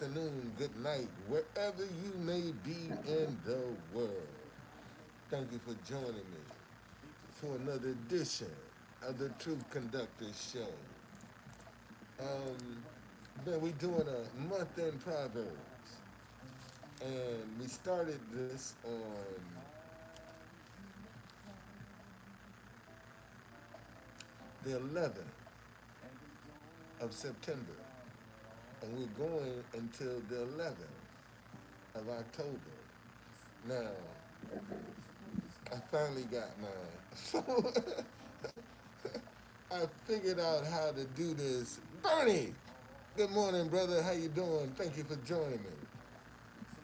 afternoon, good night, wherever you may be in the world. Thank you for joining me for another edition of the Truth Conductor Show. Um, we doing a month in Proverbs, and we started this on the 11th of September, and we're going until the 11th of October. Now, I finally got mine. So I figured out how to do this. Bernie, good morning, brother. How you doing? Thank you for joining me.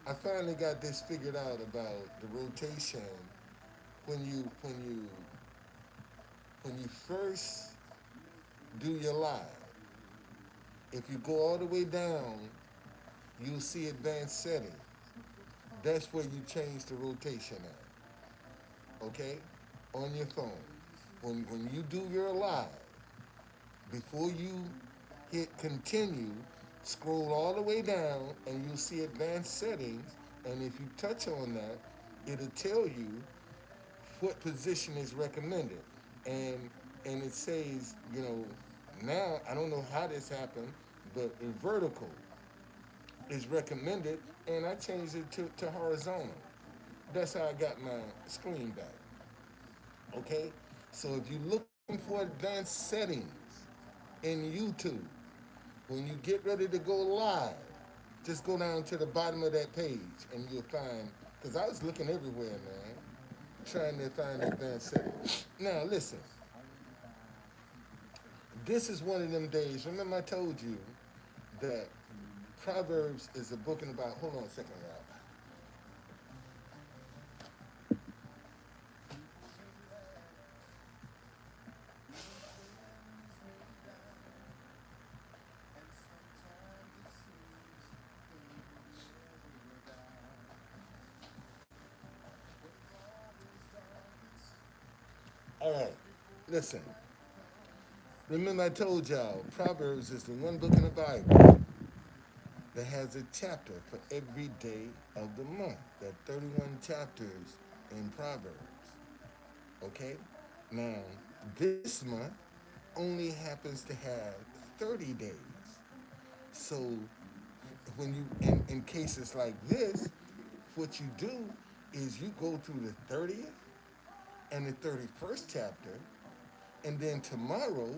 I finally got this figured out about the rotation when you first do your live. If you go all the way down, you'll see advanced settings. That's where you change the rotation at. Okay? On your phone. When you do your live, before you hit continue, scroll all the way down and you'll see advanced settings. And if you touch on that, it'll tell you what position is recommended. And and it says, now I don't know how this happened, but the vertical is recommended, and I changed it to horizontal. That's how I got my screen back. Okay? So if you're looking for advanced settings in YouTube, when you get ready to go live, just go down to the bottom of that page and you'll find, because I was looking everywhere, man, trying to find advanced settings. Now, listen, this is one of them days. Remember, I told you that Proverbs is a book in about, hold on a second, y'all. All right, listen. Remember, I told y'all, Proverbs is the one book in the Bible that has a chapter for every day of the month. There are 31 chapters in Proverbs. Okay? Now, this month only happens to have 30 days. So, when you, in cases like this, what you do is you go through the 30th and the 31st chapter, and then tomorrow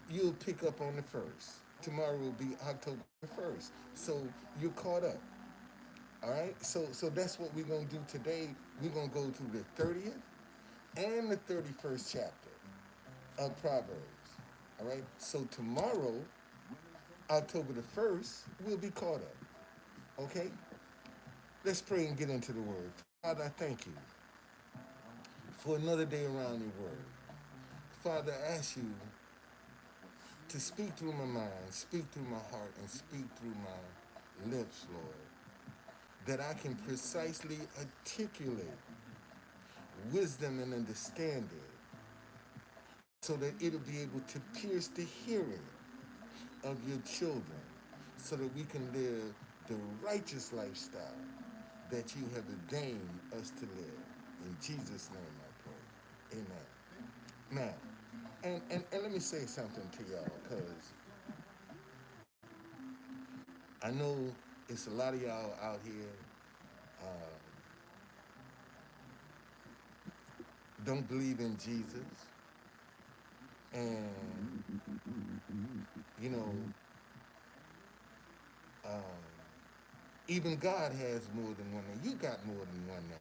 you'll pick up on the first. Tomorrow will be October 1st. So you're caught up. All right? So that's what we're going to do today. We're going to go through the 30th and the 31st chapter of Proverbs. All right? So tomorrow, October the 1st, we'll be caught up. Okay? Let's pray and get into the word. Father, I thank you for another day around your word. Father, I ask you to speak through my mind, speak through my heart, and speak through my lips, Lord, that I can precisely articulate wisdom and understanding so that it'll be able to pierce the hearing of your children so that we can live the righteous lifestyle that you have ordained us to live. In Jesus' name I pray. Amen. Now, and let me say something to y'all, because I know it's a lot of y'all out here don't believe in Jesus, and you know, um, even God has more than one name. You got more than one name.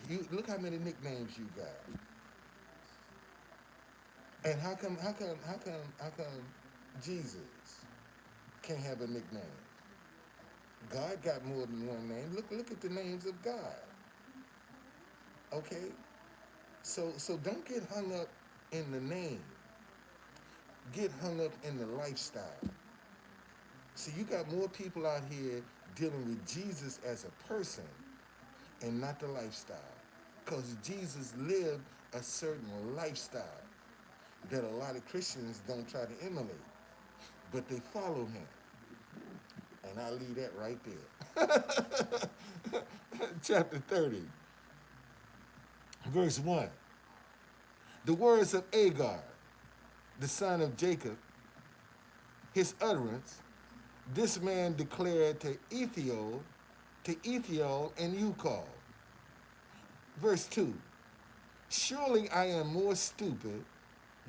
You look how many nicknames you got, and how come Jesus can't have a nickname? God got more than one name. Look at the names of God. Okay, so don't get hung up in the name. Get hung up in the lifestyle. See, you got more people out here dealing with Jesus as a person and not the lifestyle. Because Jesus lived a certain lifestyle that a lot of Christians don't try to emulate, but they follow him. And I'll leave that right there. Chapter 30, verse 1. The words of Agar, the son of Jacob, his utterance, this man declared to Ethiol and Ukal. Verse 2. Surely I am more stupid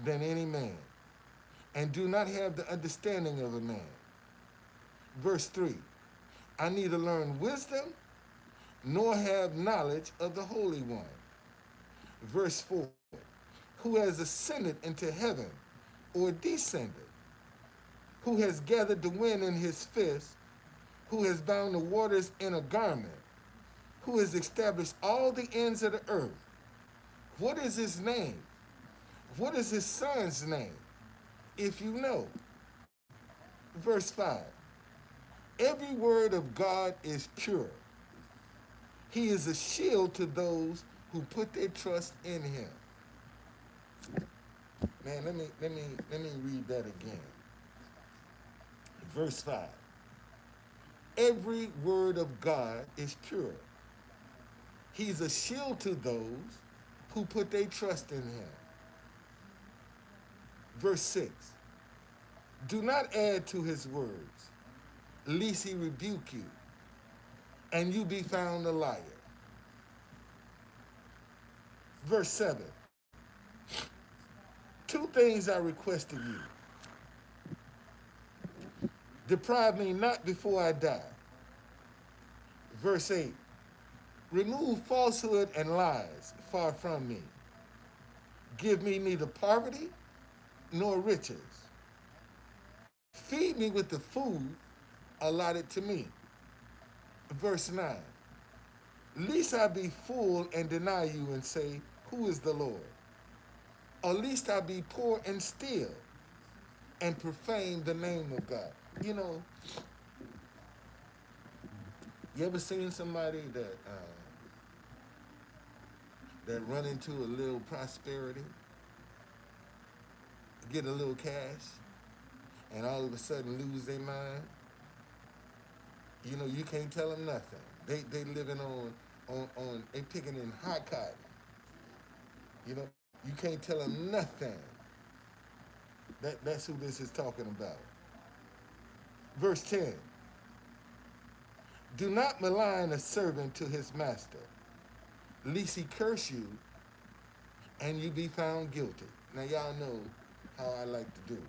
than any man, and do not have the understanding of a man. Verse 3. I neither learn wisdom nor have knowledge of the Holy One. Verse 4. Who has ascended into heaven or descended? Who has gathered the wind in his fist? Who has bound the waters in a garment? Who has established all the ends of the earth? What is his name? What is his son's name? If you know. Verse 5. Every word of God is pure. He is a shield to those who put their trust in him. Man, let me read that again. Verse 5. Every word of God is pure. He's a shield to those who put their trust in him. Verse 6. Do not add to his words, lest he rebuke you, and you be found a liar. Verse 7. Two things I request of you. Deprive me not before I die. Verse 8. Remove falsehood and lies far from me. Give me neither poverty nor riches. Feed me with the food allotted to me. Verse 9. Lest I be full and deny you and say, who is the Lord? Or lest I be poor and steal and profane the name of God. You know, you ever seen somebody that run into a little prosperity, get a little cash, and all of a sudden lose their mind? You know, you can't tell them nothing. They living on they picking in hot cotton. You know, you can't tell them nothing. That's who this is talking about. Verse 10. Do not malign a servant to his master, lest he curse you and you be found guilty. Now y'all know how I like to do.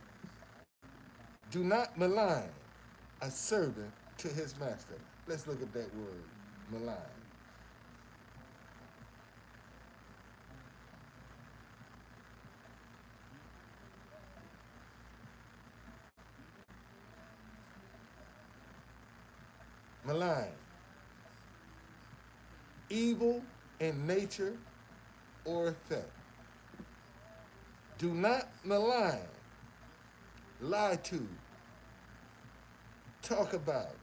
Do not malign a servant to his master. Let's look at that word, malign. Malign. Evil in nature or effect. Do not malign, lie to, talk about,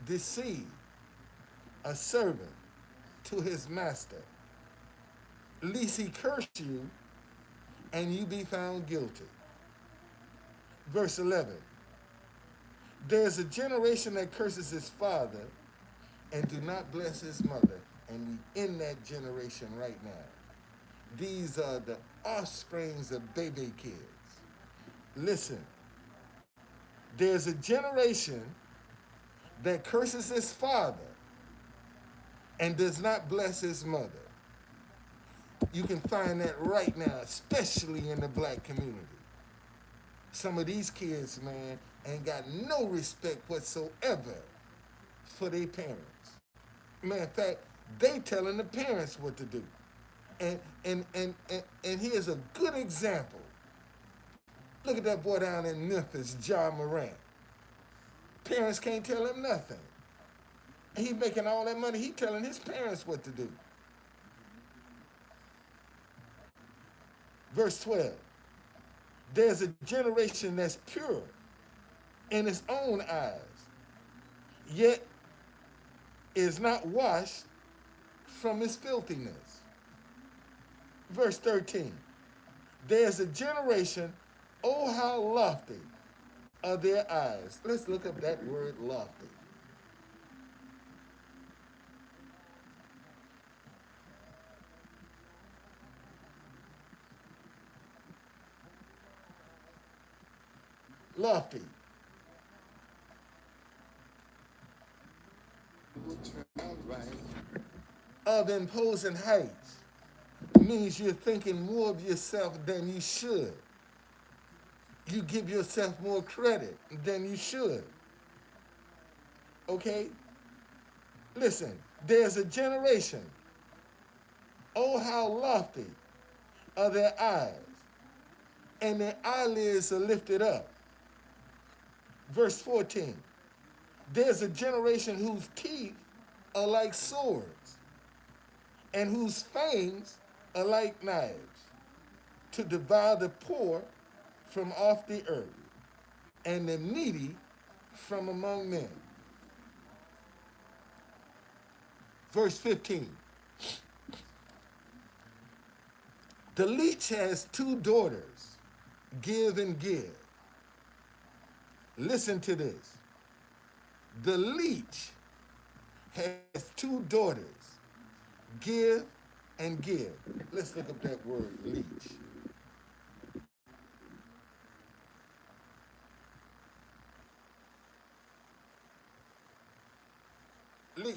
deceive a servant to his master, lest he curse you and you be found guilty. Verse 11. There's a generation that curses his father and do not bless his mother. And we in that generation right now. These are the offsprings of baby kids. Listen, there's a generation that curses his father and does not bless his mother. You can find that right now, especially in the black community. Some of these kids, man, ain't got no respect whatsoever for their parents. Matter of fact, they telling the parents what to do. And here's a good example. Look at that boy down in Memphis, John Morant. Parents can't tell him nothing. He making all that money, he telling his parents what to do. Verse 12. There's a generation that's pure in its own eyes, yet is not washed from its filthiness. Verse 13. There's a generation, oh how lofty, of their eyes. Let's look up that word lofty. Lofty. Of imposing heights means you're thinking more of yourself than you should. You give yourself more credit than you should. Okay? Listen, there's a generation, oh, how lofty are their eyes, and their eyelids are lifted up. Verse 14, there's a generation whose teeth are like swords, and whose fangs are like knives, to devour the poor from off the earth, and the needy from among men. Verse 15, the leech has two daughters, give and give. Listen to this. The leech has two daughters, give and give. Let's look up that word, leech. Leech.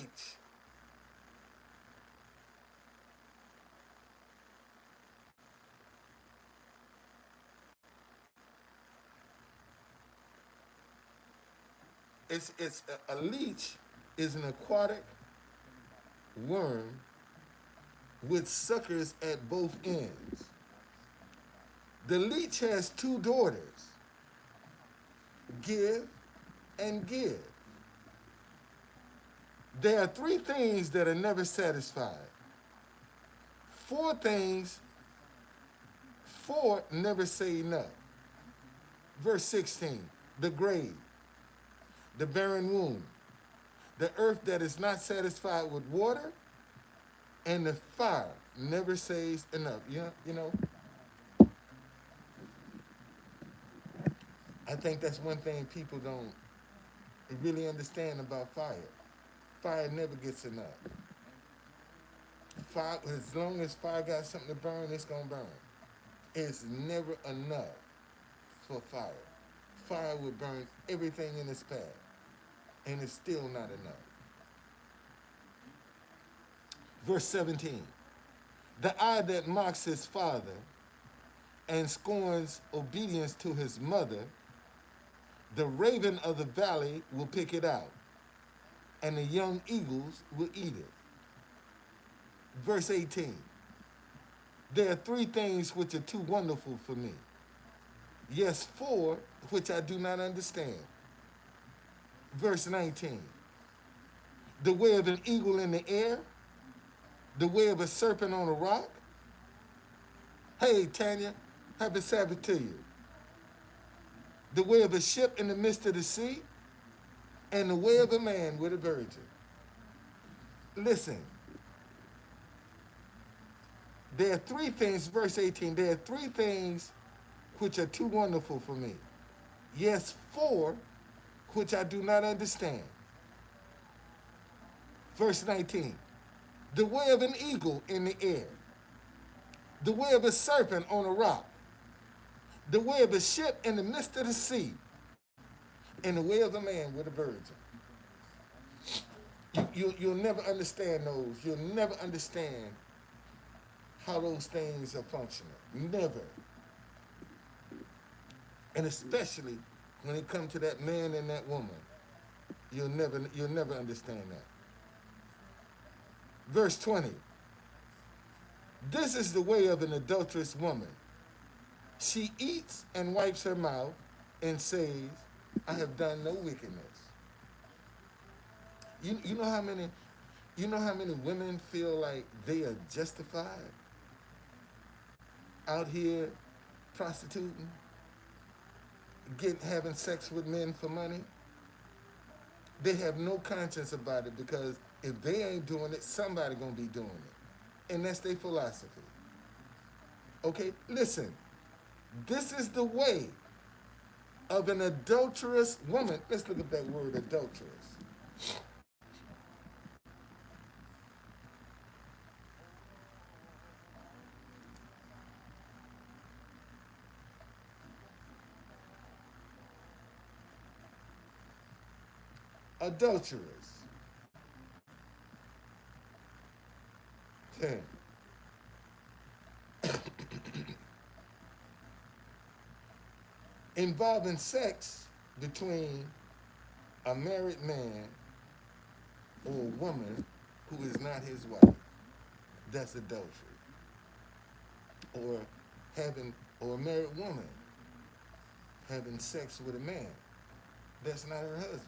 It's a leech is an aquatic worm with suckers at both ends. The leech has two daughters, give and give. There are three things that are never satisfied. Four things, four never say enough. Verse 16, the grave, the barren womb, the earth that is not satisfied with water, and the fire never says enough. I think that's one thing people don't really understand about fire. Fire never gets enough. Fire, as long as fire got something to burn, it's gonna burn. It's never enough for fire. Fire will burn everything in its path, and it's still not enough. Verse 17, the eye that mocks his father and scorns obedience to his mother, the raven of the valley will pick it out, and the young eagles will eat it. Verse 18, there are three things which are too wonderful for me. Yes, four which I do not understand. Verse 19, the way of an eagle in the air, the way of a serpent on a rock. Hey, Tanya, happy Sabbath to you. The way of a ship in the midst of the sea, and the way of a man with a virgin. Listen, there are three things, verse 18, there are three things which are too wonderful for me. Yes, four which I do not understand. Verse 19, the way of an eagle in the air, the way of a serpent on a rock, the way of a ship in the midst of the sea, and the way of a man with a virgin. You'll never understand those. You'll never understand how those things are functioning. Never. And especially when it comes to that man and that woman, you'll never understand that. Verse 20. This is the way of an adulterous woman. She eats and wipes her mouth and says, I have done no wickedness. You know how many women feel like they are justified out here prostituting, having sex with men for money? They have no conscience about it because if they ain't doing it, somebody gonna be doing it. And that's their philosophy. Okay, listen, this is the way of an adulterous woman. Let's look at that word adulterous. Adulterous. Okay. Involving sex between a married man or a woman who is not his wife. That's adultery. Or having, or a married woman having sex with a man that's not her husband.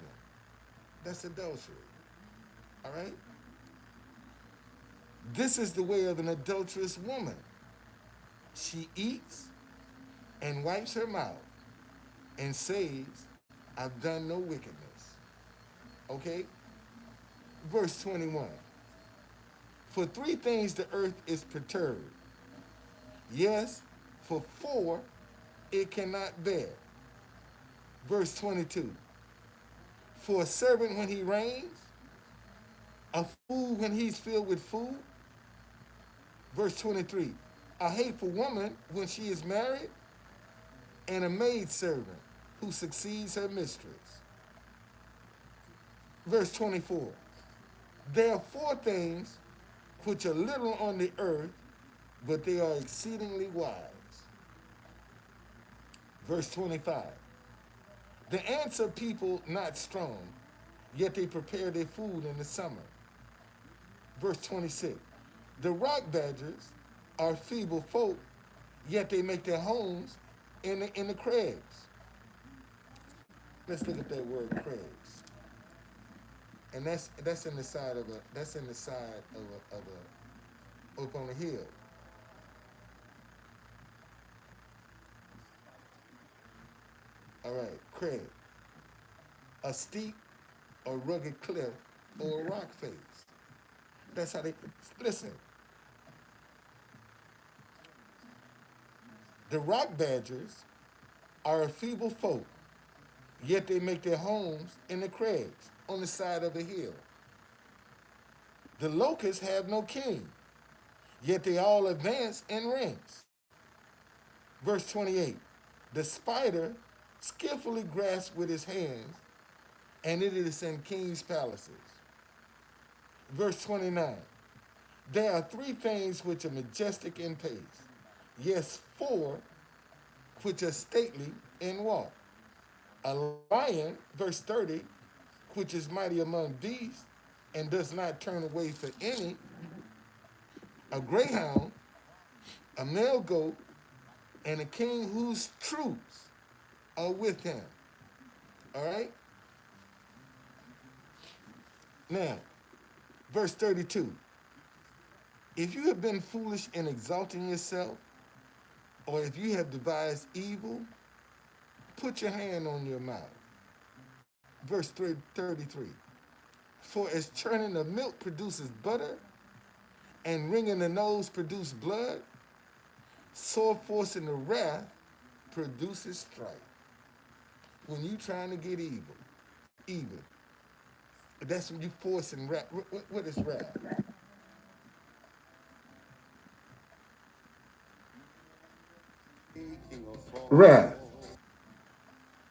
That's adultery. All right? This is the way of an adulterous woman. She eats and wipes her mouth and says, I've done no wickedness. Okay? Verse 21. For three things the earth is perturbed. Yes, for four it cannot bear. Verse 22. For a servant when he reigns, a fool when he's filled with food. Verse 23. A hateful woman when she is married, and a maidservant who succeeds her mistress. Verse 24. There are four things which are little on the earth, but they are exceedingly wise. Verse 25. The ants are people not strong, yet they prepare their food in the summer. Verse 26. The rock badgers are feeble folk, yet they make their homes in the crags. Let's look at that word crags. And that's in the side of a that's in the side of a up on a hill. All right, crag. A steep or rugged cliff or a rock face. That's how they listen. The rock badgers are a feeble folk, yet they make their homes in the crags on the side of a hill. The locusts have no king, yet they all advance in ranks. Verse 28. The spider skillfully grasps with his hands, and it is in kings' palaces. Verse 29. There are three things which are majestic in pace. Yes, four which are stately in walk. A lion, verse 30, which is mighty among beasts and does not turn away for any. A greyhound, a male goat, and a king whose troops are with him. All right? Now, verse 32. If you have been foolish in exalting yourself, or if you have devised evil, put your hand on your mouth. Verse 33. For as churning of milk produces butter, and wringing the nose produces blood, so forcing the wrath produces strife. When you trying to get evil, that's when you forcing wrath. What is wrath? Wrath.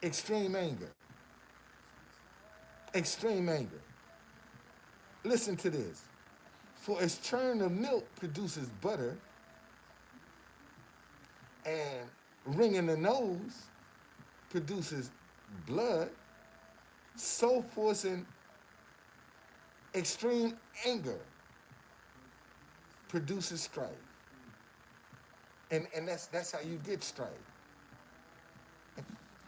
Extreme anger. Extreme anger. Listen to this. For as churn of milk produces butter, and wringing the nose produces blood, so forcing extreme anger produces strife. And that's how you get strife.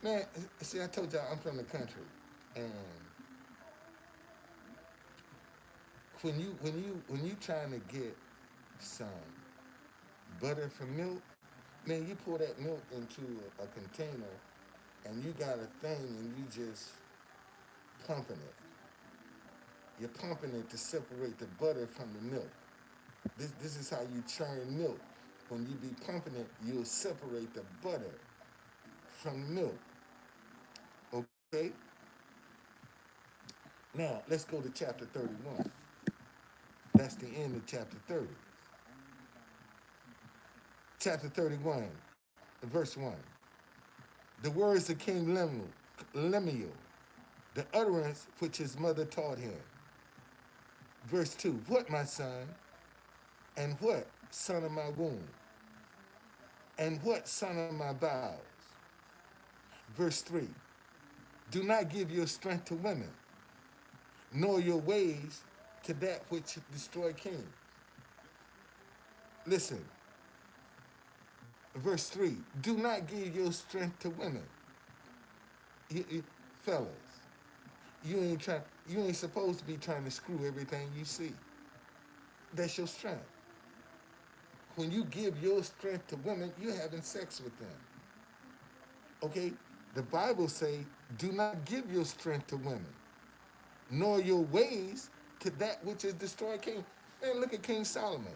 Man, see, I told y'all I'm from the country, and when you trying to get some butter from milk, man, you pour that milk into a container, and you got a thing, and you just pumping it. You're pumping it to separate the butter from the milk. This is how you churn milk. When you be pumping it, you'll separate the butter from the milk. Okay? Now, let's go to chapter 31. That's the end of chapter 30. Chapter 31, verse 1. The words of King Lemuel, the utterance which his mother taught him. Verse 2, what, my son, and what, son of my womb, and what, son of my bowels? Verse 3, do not give your strength to women, nor your ways to that which destroy kings. Listen, verse 3, do not give your strength to women. Fellas, you ain't supposed to be trying to screw everything you see. That's your strength. When you give your strength to women, you're having sex with them. Okay? The Bible say, do not give your strength to women, nor your ways to that which is destroyed king. Man, look at King Solomon,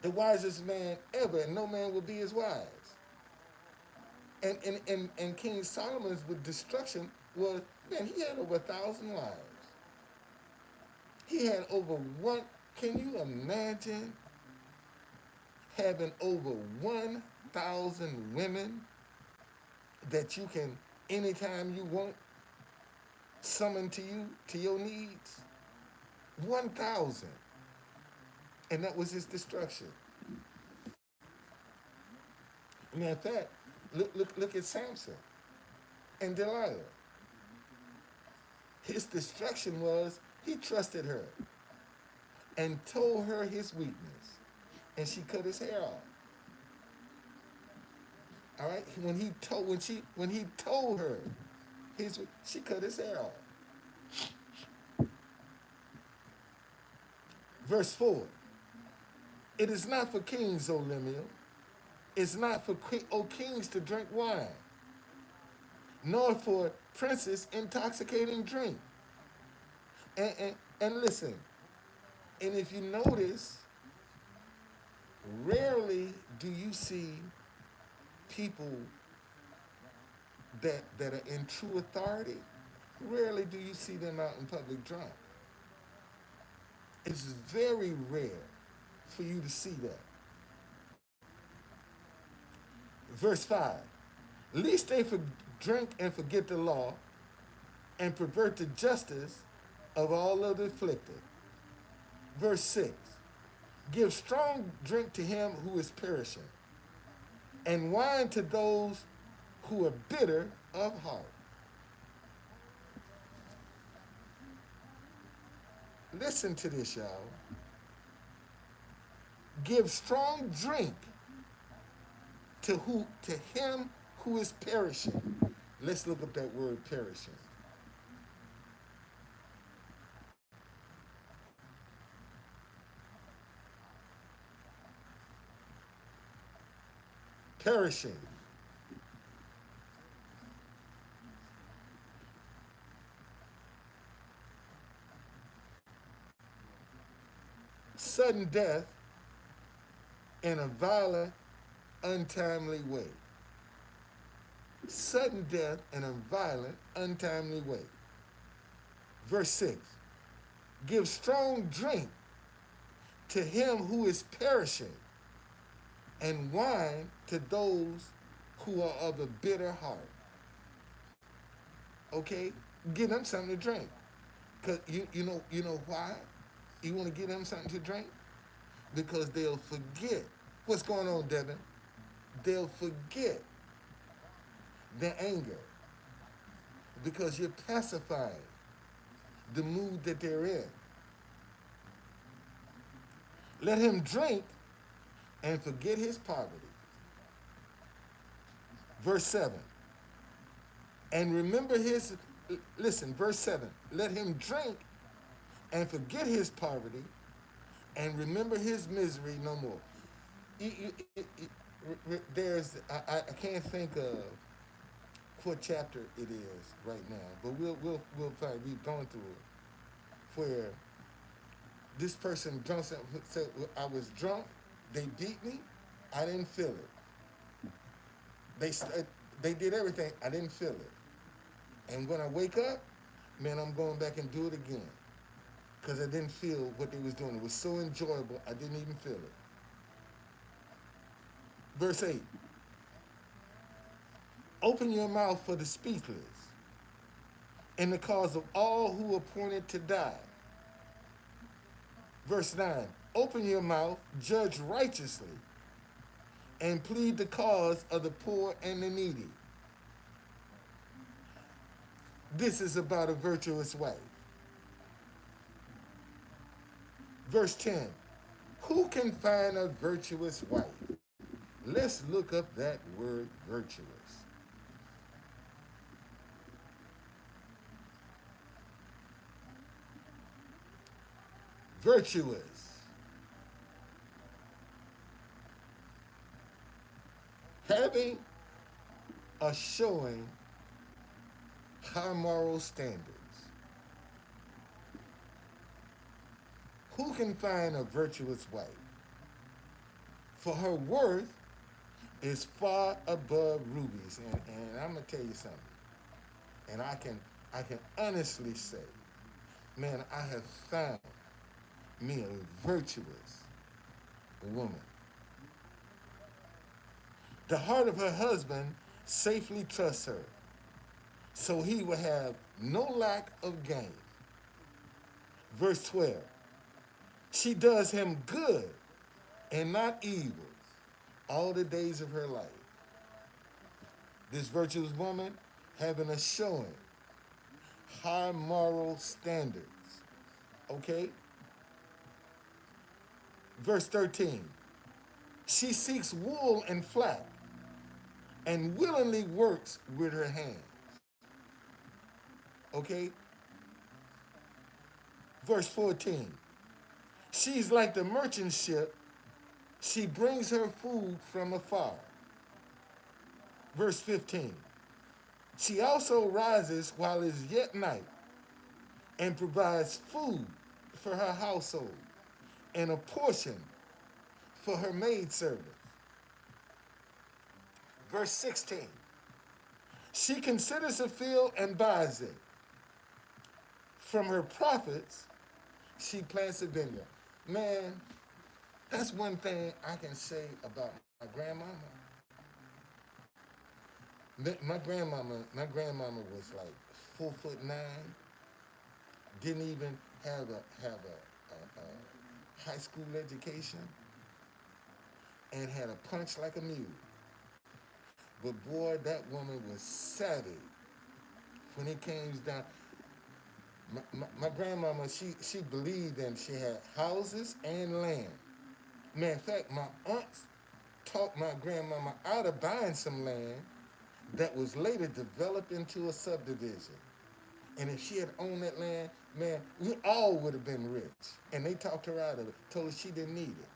the wisest man ever, and no man will be as wise. And King Solomon's with destruction was, man, he had over 1,000 wives. He had over one, can you imagine having over 1,000 women that you can, anytime you want, summon to you, to your needs? 1,000. And that was his destruction. Matter of fact, look at Samson and Delilah. His destruction was he trusted her and told her his weakness, and she cut his hair off. All right, when he told her she cut his hair off. Verse 4. It is not for kings, O Lemuel. It's not for O kings to drink wine, nor for princes intoxicating drink. And listen, and if you notice, rarely do you see people that are in true authority. Rarely do you see them out in public drunk. It's very rare for you to see that. Verse 5. Lest they drink and forget the law and pervert the justice of all of the afflicted. Verse 6. Give strong drink to him who is perishing, and wine to those who are bitter of heart. Listen to this, y'all. Give strong drink to him who is perishing. Let's look up that word perishing. Perishing. Sudden death in a violent, untimely way. Sudden death in a violent, untimely way. Verse 6. Give strong drink to him who is perishing, and wine to those who are of a bitter heart. Okay? Give them something to drink. Because you know why? You want to give them something to drink? Because they'll forget. What's going on, Devin? They'll forget their anger. Because you're pacifying the mood that they're in. Let him drink and forget his poverty. Verse 7. And remember listen, verse 7. Let him drink and forget his poverty and remember his misery no more. I can't think of what chapter it is right now, but we'll find. We've gone through it where this person drunk said, I was drunk, they beat me, I didn't feel it. They did everything, I didn't feel it. And when I wake up, man, I'm going back and do it again. Because I didn't feel what they was doing. It was so enjoyable, I didn't even feel it. Verse 8, open your mouth for the speechless, in the cause of all who are appointed to die. Verse 9, open your mouth, judge righteously, and plead the cause of the poor and the needy. This is about a virtuous wife. Verse 10, who can find a virtuous wife? Let's look up that word virtuous. Virtuous, having or showing high moral standards. Who can find a virtuous wife? For her worth is far above rubies. And I'm gonna tell you something. And I can honestly say, man, I have found me a virtuous woman. The heart of her husband safely trusts her, so he will have no lack of gain. Verse 12, she does him good and not evil all the days of her life. This virtuous woman having a showing high moral standards. Okay? Verse 13, she seeks wool and flax and willingly works with her hands. Okay? Verse 14, she's like the merchant ship. She brings her food from afar. Verse 15, she also rises while it's yet night and provides food for her household and a portion for her maidservant. Verse 16, she considers a field and buys it. From her profits, she plants a vineyard. Man, that's one thing I can say about my grandmama. My grandmama was like 4'9", didn't even have a high school education, and had a punch like a mule. But boy, that woman was savvy when it came down. My grandmama, she believed in she had houses and land. Matter of fact, my aunts talked my grandmama out of buying some land that was later developed into a subdivision. And if she had owned that land, man, we all would have been rich. And they talked her out of it, told her she didn't need it.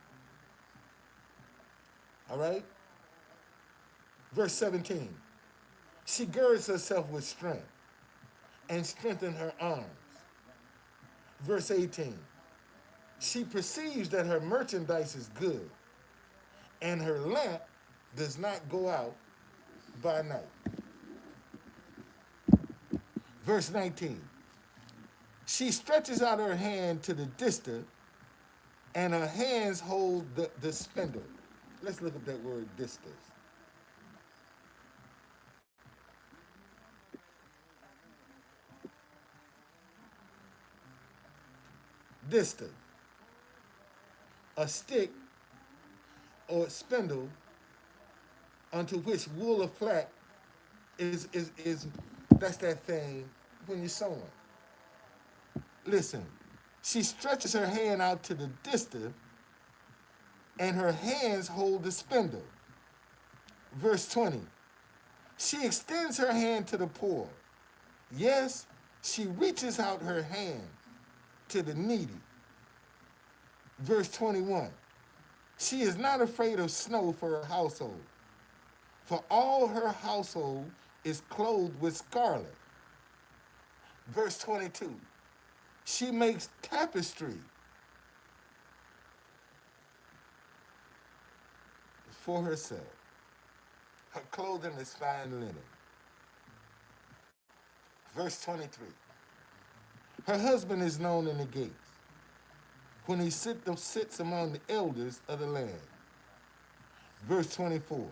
All right? Verse 17, she girds herself with strength and strengthens her arms. Verse 18, she perceives that her merchandise is good, and her lamp does not go out by night. Verse 19, she stretches out her hand to the distant, and her hands hold the spindle. Let's look up that word distant. Distant, a stick or spindle unto which wool or flax is that's that thing when you're sewing. Listen, she stretches her hand out to the distance, and her hands hold the spindle. Verse 20, she extends her hand to the poor. Yes, she reaches out her hand to the needy. Verse 21, she is not afraid of snow for her household, for all her household is clothed with scarlet. Verse 22, she makes tapestry for herself. Her clothing is fine linen. Verse 23. Her husband is known in the gates when he sits among the elders of the land. Verse 24.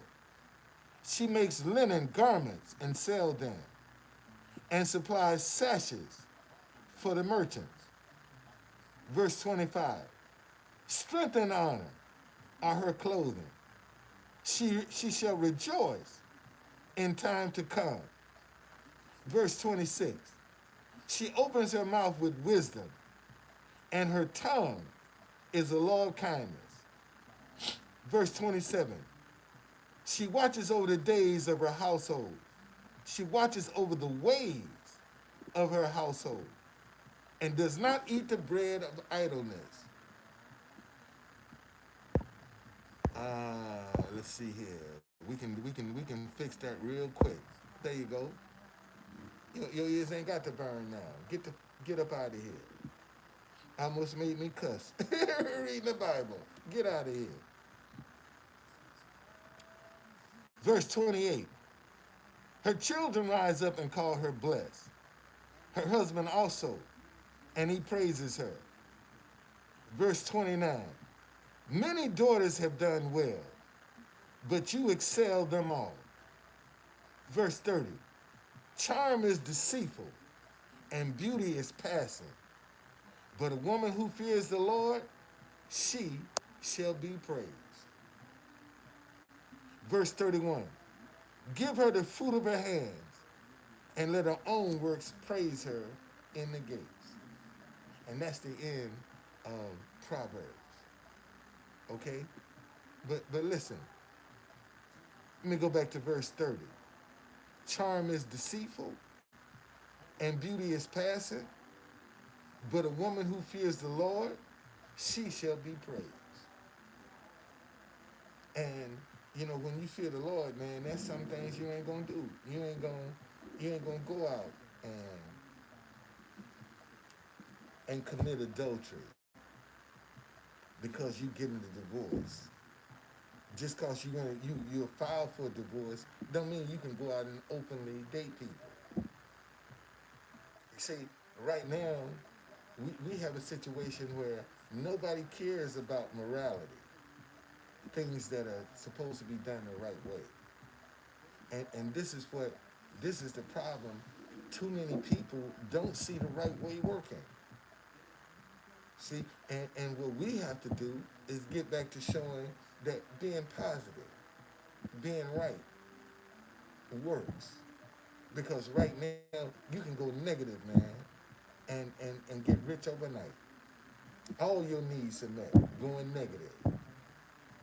She makes linen garments and sells them, and supplies sashes for the merchants. Verse 25. Strength and honor are her clothing. She shall rejoice in time to come. Verse 26. She opens her mouth with wisdom, and her tongue is a law of kindness. Verse 27. She watches over the days of her household. She watches over the ways of her household, and does not eat the bread of idleness. Let's see here. We can fix that real quick. There you go. Your ears ain't got to burn now. Get up out of here. Almost made me cuss. Reading the Bible. Get out of here. Verse 28. Her children rise up and call her blessed. Her husband also, and he praises her. Verse 29. Many daughters have done well, but you excel them all. Verse 30. Charm is deceitful, and beauty is passing. But a woman who fears the Lord, she shall be praised. Verse 31. Give her the fruit of her hands, and let her own works praise her in the gates. And that's the end of Proverbs. Okay? But listen, let me go back to verse 30. Charm is deceitful, and beauty is passing, but a woman who fears the Lord, she shall be praised. And when you fear the Lord, man, there's some things you ain't gonna do. You ain't gonna go out and commit adultery because you getting a divorce. Just because you're filed for a divorce, don't mean you can go out and openly date people. You see, right now, we have a situation where nobody cares about morality, things that are supposed to be done the right way. And this is the problem. Too many people don't see the right way working. See, and what we have to do is get back to showing that being positive, being right, works. Because right now, you can go negative, man, and get rich overnight. All your needs are met, going negative.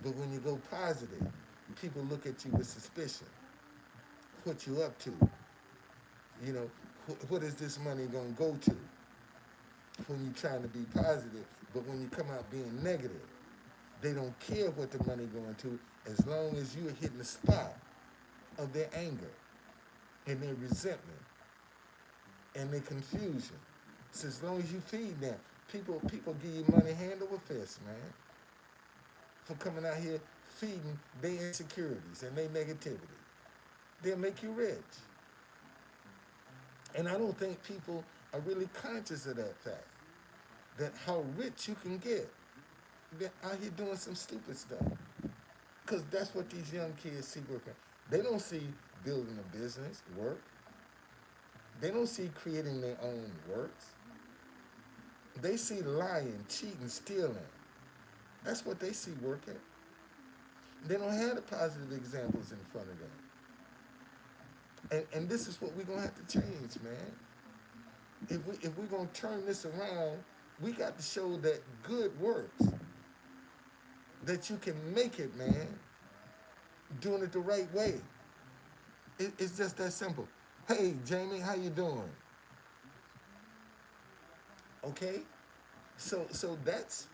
But when you go positive, people look at you with suspicion. What you up to? What is this money going to go to? When you're trying to be positive, but when you come out being negative, they don't care what the money going to, as long as you're hitting the spot of their anger and their resentment and their confusion. So as long as you feed them, people give you money hand over fist, man, for coming out here feeding their insecurities and their negativity. They'll make you rich. And I don't think people are really conscious of that fact, that how rich you can get. They're out here doing some stupid stuff. Because that's what these young kids see working. They don't see building a business work. They don't see creating their own works. They see lying, cheating, stealing. That's what they see working. They don't have the positive examples in front of them. And this is what we're going to have to change, man. If we're going to turn this around, we got to show that good works. That you can make it, man. Doing it the right way. It's just that simple. Hey, Jamie, how you doing? Okay? So that's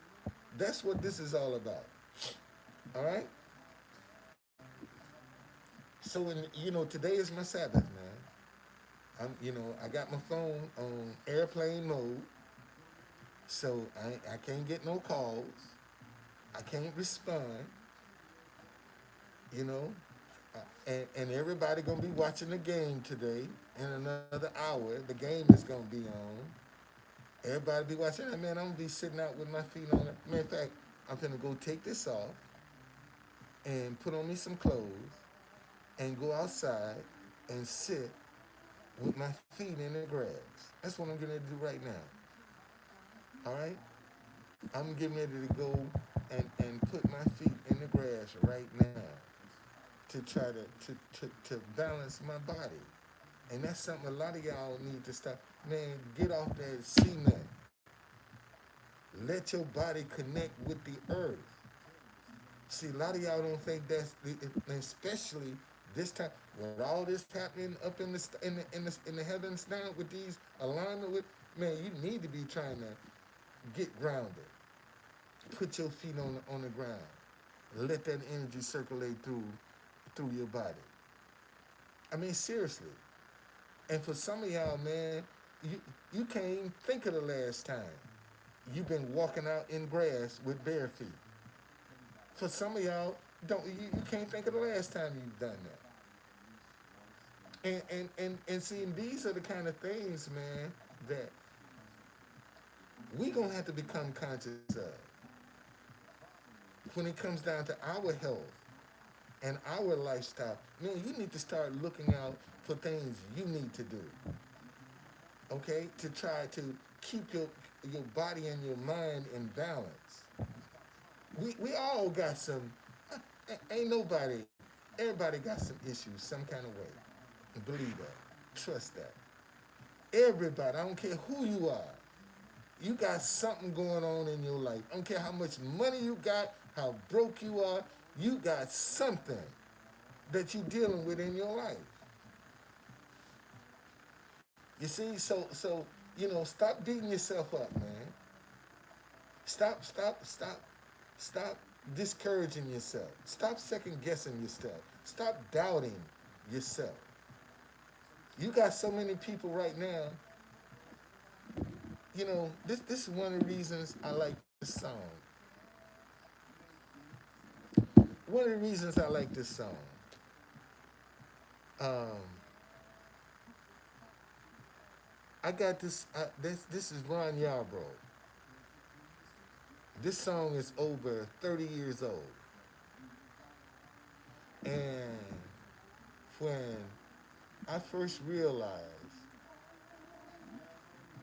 what this is all about. All right? So today is my Sabbath, man. I got my phone on airplane mode, so I can't get no calls. I can't respond. You know, And everybody gonna be watching the game today. In another hour, the game is gonna be on. Everybody be watching. Man, I'm gonna be sitting out with my feet on it. Man, in fact, I'm gonna go take this off and put on me some clothes and go outside and sit with my feet in the grass. That's what I'm gonna do right now. All right? I'm getting ready to go and put my feet in the grass right now to try to balance my body. And that's something a lot of y'all need to stop. Man, get off that cement. Let your body connect with the earth. See, a lot of y'all don't think that's, especially this time, with all this happening up in the heavens now with these alignment with, man, you need to be trying to get grounded. Put your feet on the ground. Let that energy circulate through your body. I mean, seriously. And for some of y'all, man, you can't even think of the last time you've been walking out in grass with bare feet. For some of y'all, you can't think of the last time you've done that. And see, and these are the kind of things, man, that we gonna have to become conscious of when it comes down to our health and our lifestyle. Man, you need to start looking out for things you need to do. Okay, to try to keep your body and your mind in balance. We all got some. Ain't nobody. Everybody got some issues, some kind of way. Believe that. Trust that. Everybody. I don't care who you are. You got something going on in your life. I don't care how much money you got, how broke you are. You got something that you're dealing with in your life. You see, stop beating yourself up, man. Stop discouraging yourself. Stop second guessing yourself. Stop doubting yourself. You got so many people right now. This is one of the reasons I like this song. One of the reasons I like this song. Um, I got this. This is Ron Yarbrough. This song is over 30 years old. And when I first realized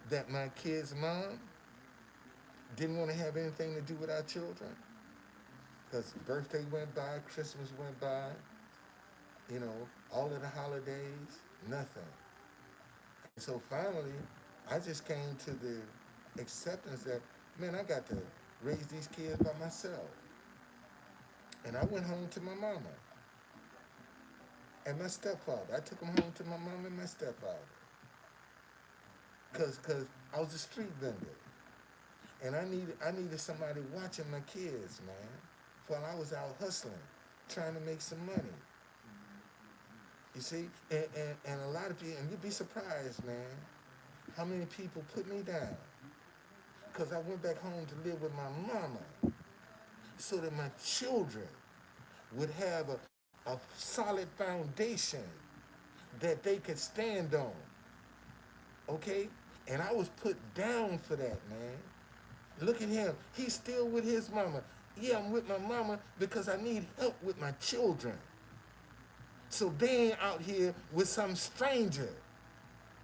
that my kid's mom didn't want to have anything to do with our children, because birthday went by, Christmas went by, all of the holidays, nothing. And so finally, I just came to the acceptance that, man, I got to raise these kids by myself. And I went home to my mama and my stepfather. I took them home to my mom and my stepfather. Cause I was a street vendor. And I needed somebody watching my kids, man, while I was out hustling, trying to make some money. You see? And a lot of people, and you'd be surprised, man, how many people put me down. Because I went back home to live with my mama so that my children would have a solid foundation that they could stand on. Okay? And I was put down for that, man. Look at him. He's still with his mama. Yeah, I'm with my mama because I need help with my children. So they ain't out here with some stranger.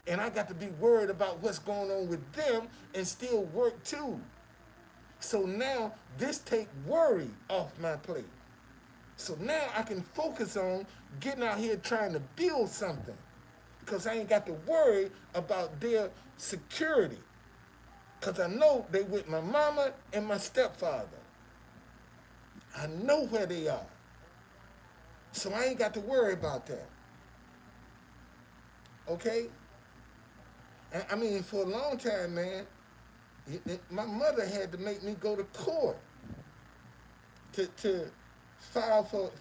And I got to be worried about what's going on with them and still work too. So now this take worry off my plate. So now I can focus on getting out here trying to build something. Because I ain't got to worry about their security. Because I know they with my mama and my stepfather. I know where they are. So I ain't got to worry about that. Okay? I mean, for a long time, man, my mother had to make me go to court to file for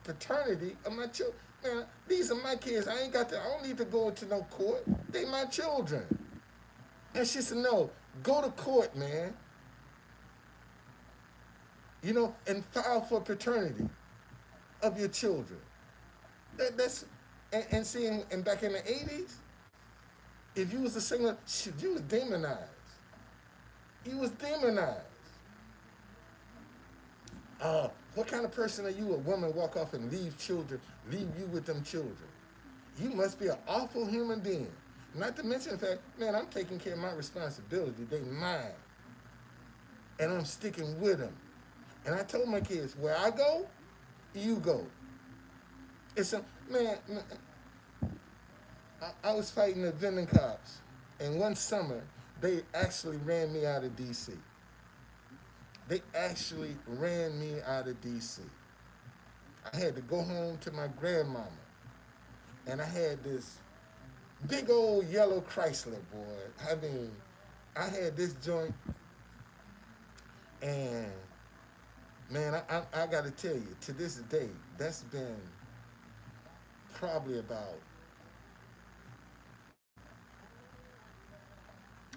paternity of my children. Man, these are my kids. I don't need to go into no court. They my children. And she said, no, go to court, man. And file for paternity of your children. That's and see, and back in the 80s, if you was a singer, shoot, you was demonized. You was demonized. What kind of person are you? A woman walk off and leave children, leave you with them children. You must be an awful human being. Not to mention the fact, man, I'm taking care of my responsibility. They mine, and I'm sticking with them. And I told my kids, where I go, you go. It's a man. I was fighting the vending cops, and one summer they actually ran me out of D.C. They actually ran me out of D.C. I had to go home to my grandmama, and I had this big old yellow Chrysler, boy. I mean, I had this joint, and man, I got to tell you, to this day, that's been probably about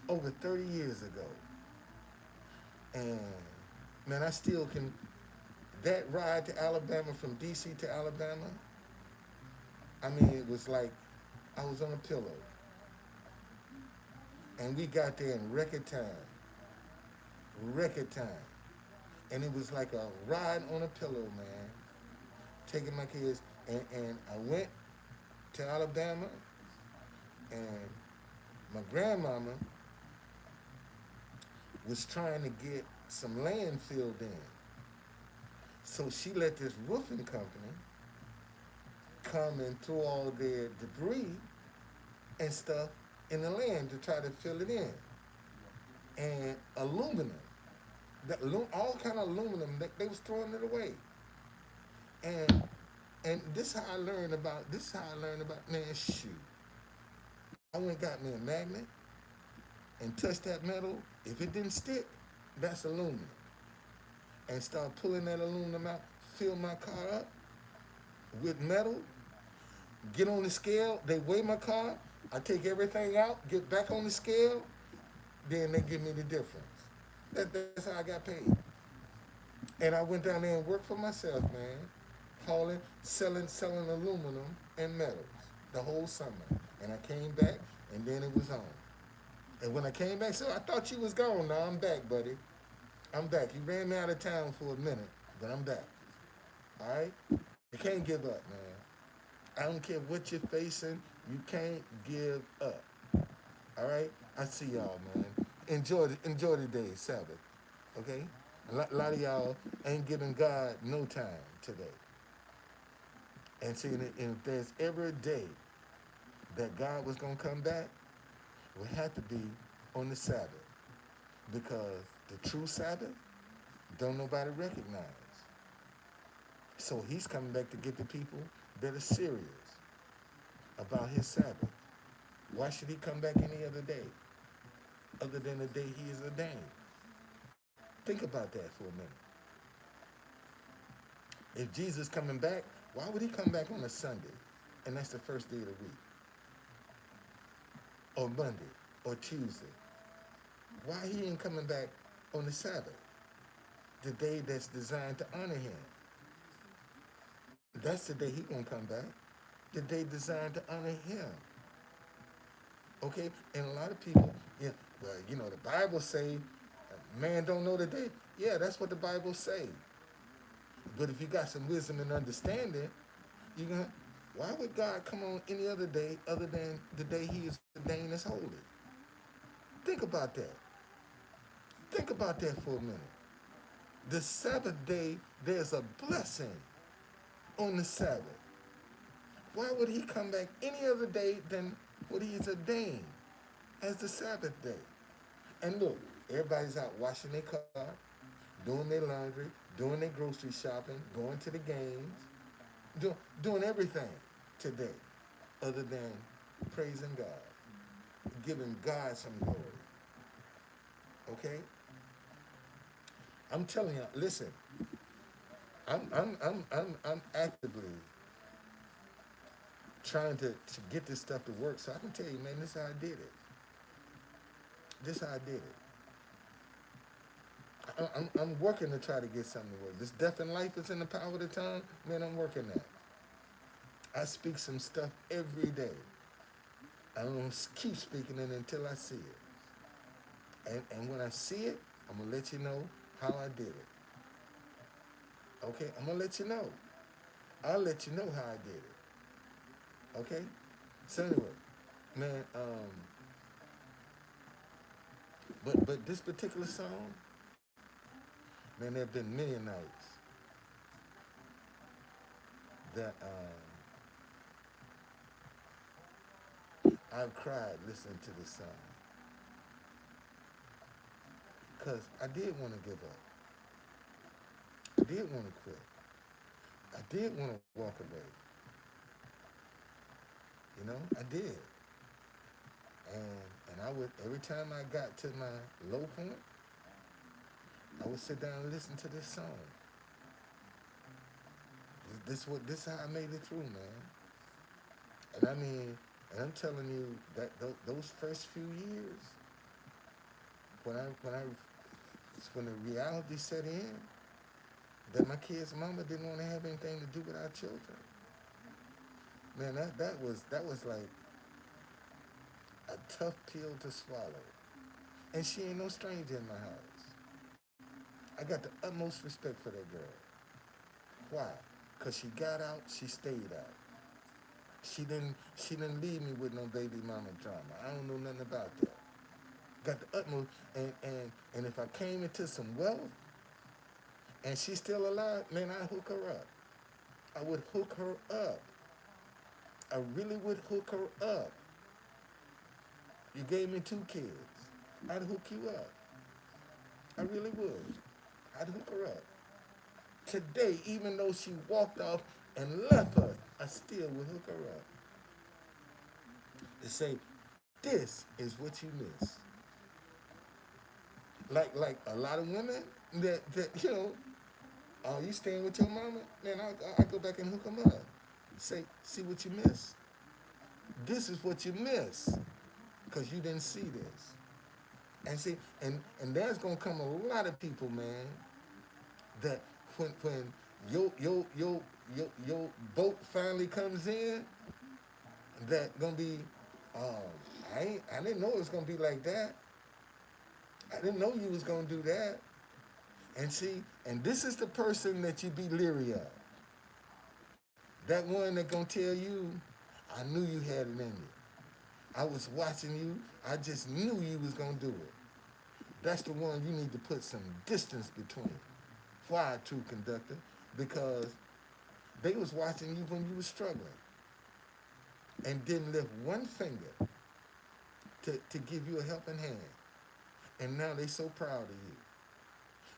over 30 years ago. And man, I still can. That ride to Alabama from D.C. to Alabama, I mean, it was like I was on a pillow. And we got there in record time. Record time. And it was like a ride on a pillow, man. Taking my kids. And I went to Alabama, and my grandmama was trying to get some land filled in. So she let this roofing company come and throw all their debris and stuff in the land to try to fill it in. And aluminum, all kind of aluminum, they was throwing it away. And this how I learned about man, shoot. I went and got me a magnet and touched that metal. If it didn't stick, that's aluminum. And start pulling that aluminum out, fill my car up with metal, get on the scale, they weigh my car, I take everything out, get back on the scale, then they give me the difference. That's how I got paid. And I went down there and worked for myself, man, hauling, selling aluminum and metals the whole summer. And I came back, and then it was on. And when I came back, so I thought you was gone. Now I'm back, buddy. I'm back. You ran me out of town for a minute, but I'm back. All right? You can't give up, man. I don't care what you're facing. You can't give up. All right? I see y'all, man. Enjoy the day, Sabbath. Okay? A lot of y'all ain't giving God no time today. And see, and if there's ever a day that God was gonna come back, it would have to be on the Sabbath, because the true Sabbath don't nobody recognize. So He's coming back to get the people that are serious about His Sabbath. Why should He come back any other day other than the day He is ordained? Think about that for a minute. If Jesus coming back, why would He come back on a Sunday, and that's the first day of the week, or Monday, or Tuesday? Why He ain't coming back on the Sabbath, the day that's designed to honor Him? That's the day He gonna come back, the day designed to honor Him. Okay, and a lot of people, yeah, well, the Bible say, man don't know the day. Yeah, that's what the Bible say. But if you got some wisdom and understanding, you gonna, why would God come on any other day other than the day He is ordained as holy? Think about that. Think about that for a minute. The Sabbath day, there's a blessing on the Sabbath. Why would He come back any other day than what He's ordained as the Sabbath day? And look, everybody's out washing their car, doing their laundry, doing their grocery shopping, going to the games, doing everything today other than praising God, giving God some glory. Okay? I'm telling you, listen, I'm actively trying to get this stuff to work, so I can tell you, man, this is how I did it. This is how I did it. I'm working to try to get something to work. This death and life is in the power of the tongue. Man, I'm working that. I speak some stuff every day. I'm going to keep speaking it until I see it. And when I see it, I'm going to let you know how I did it. Okay? I'm going to let you know. I'll let you know how I did it. Okay? So anyway, man, but this particular song, man, there have been many nights that I've cried listening to this song because I did want to give up. I did want to quit. I did want to walk away. You know, I did. And I would, every time I got to my low point, I would sit down and listen to this song. This is how I made it through, man. And I mean, and I'm telling you that those first few years, when I when I when the reality set in, that my kid's mama didn't want to have anything to do with our children. Man, that was like a tough pill to swallow. And she ain't no stranger in my house. I got the utmost respect for that girl. Why? Cause she got out, she stayed out. She didn't leave me with no baby mama drama. I don't know nothing about that. Got the utmost and if I came into some wealth and she's still alive, man, I'd hook her up. I would hook her up. I really would hook her up. You gave me 2 kids. I'd hook you up. I really would. I'd hook her up. Today, even though she walked off and left us, I still would hook her up. To say, this is what you miss. Like a lot of women that you staying with your mama? Man, I go back and hook them up. Say, see what you miss? This is what you miss because you didn't see this. And see, and there's gonna come a lot of people, man, that when your boat finally comes in, that gonna be, um, I didn't know it was gonna be like that. I didn't know you was gonna do that. And see, and this is the person that you be leery of. That one that gonna tell you, I knew you had it in you. I was watching you. I just knew you was gonna do it. That's the one you need to put some distance between. Why, true conductor? Because they was watching you when you was struggling and didn't lift one finger to give you a helping hand. And now they so proud of you.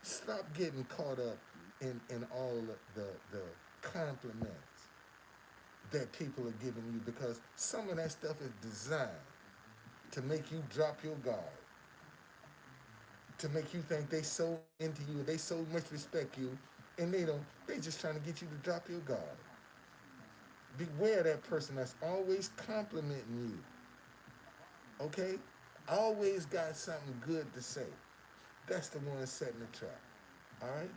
Stop getting caught up in all the compliments that people are giving you because some of that stuff is designed to make you drop your guard, to make you think they so into you, they so much respect you, and they don't. They just trying to get you to drop your guard. Beware that person that's always complimenting you. Okay, always got something good to say. That's the one setting the trap. All right.